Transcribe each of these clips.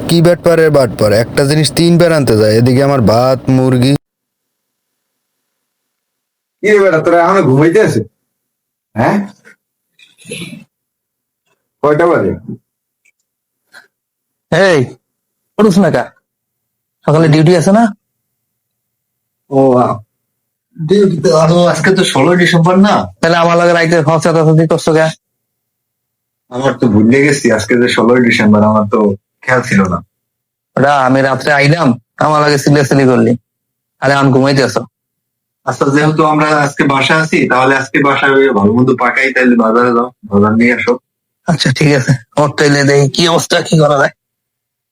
কি ব্যাটপারে বাটপার, একটা জিনিস তিনবার আনতে যায়, এদিকে আমার ভাত মুরগি। কি রে বেটা, তোরা এখনো ঘুমাইতে আছে? হ্যাঁ, কয়টা বাজে? এই পড়ুস না কা? সকালে ডিউটি আছে না? ও ডিউটিতে আরো, আজকে তো 16 ডিসেম্বর না? তাহলে আমার লাগে রাইতে খরচা টরচা করছো কে? আমার তো ভুলে গেছি আজকে যে 16 ডিসেম্বর, আমার তো খেয়াল ছিল না। ওটা আমি রাত্রে আইলাম, আমার লাগে সিলি করলি। আরে আমি ঘুমাইতে আছো। আচ্ছা, যেহেতু আমরা আজকে বাসায় আছি, তাহলে আজকে বাসায় ওই ভালো মন্দ পাকাই, তাইলে বাজারে যাও, বাজার নিয়ে আসো। আচ্ছা ঠিক আছে, ওর তাইলে দেই কি অবস্থা, কি করা যায়।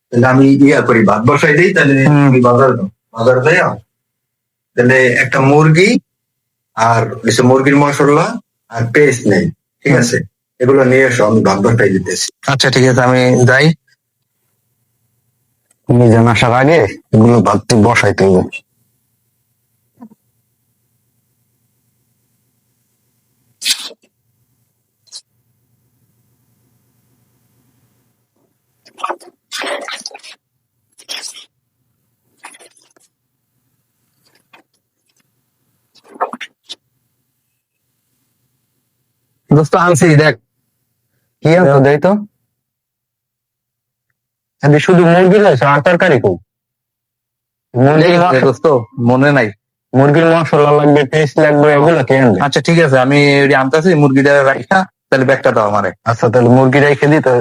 তাহলে আমি ইয়া করি, ভাত বসাই দিই, তাহলে তুমি বাজার যাও, বাজার যাই। তাহলে একটা মুরগি, আর হচ্ছে মুরগির মশলা, আর পেস্ট নেই, ঠিক আছে? এগুলো নিয়ে এসো, আমি ভাত বসাই দিতেছি। আচ্ছা ঠিক আছে, আমি যাই। মিজান আসার আগে এগুলো ভাবতে বসাইতে হবে। দোস্ত আনছি দেখ। কি আনতো দেই তো? এদি শুধু মুরগি রয়েছে, আর তরকারি খুব। মুরগির দেখ দোস্ত, মনে নাই। মুরগির মশলা লাগবে, পেস্ট লাগবে, এগুলো কে আনবে? আচ্ছা ঠিক আছে, আমি আনতেছি মুরগিটা রাখা, তাহলে ব্যাগটা দাও আমারে। আচ্ছা তাহলে মুরগি রেখে দিই তো।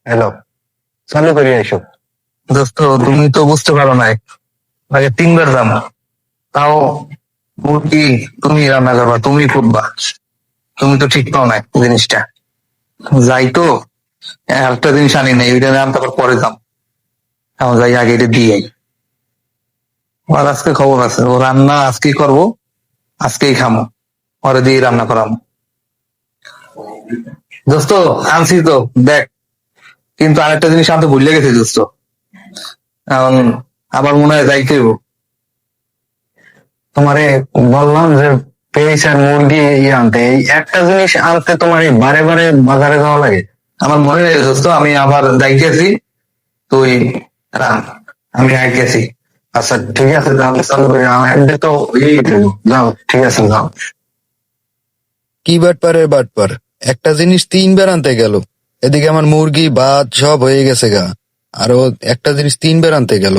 হ্যালো, চালু করি এসব। দোস্ত তুমি তো বুঝতে পারো নাই, আগে 3বার দাম, তাও মুরগি তুমি রান্না করবা, তুমি করবা, তুমি তো ঠিক পাও না জিনিসটা। যাই তো, একটা জিনিস আনি নাই, ওইটা আমি তারপর পরে দাম। এখন যাই আগে এটা দিয়ে আই। আর আজকে খবর আছে, ও রান্না আজকেই করবো, আজকেই খামো, পরে দিয়ে রান্না করাম। দোস্ত আনছি তো দেখ, কিন্তু আরেকটা জিনিস আনতে ভুলে গেছি দোস্ত। এখন আবার মনে হয় যাইতে হইবো। তোমারে বললাম যে পেঁয়াজ আর মুরগি আনতে, এই একটা জিনিস আনতে তোমার এই বারে বারে বাজারে যাওয়া লাগে। আমার মনে নেই দোস্ত, আমি আবার যাইতেছি, তুই রান, আমি আইতেছি। আচ্ছা ঠিক আছে, তাহলে চালু করি। আমার একদিকে তো যাও, ঠিক আছে যাও। কি বাটপারে বাটপার, একটা জিনিস তিনবার আনতে গেল, এদিকে আমার মুরগি ভাত সব হয়ে গেছে গা, আর ও একটা জিনিস তিনবার আনতে গেল।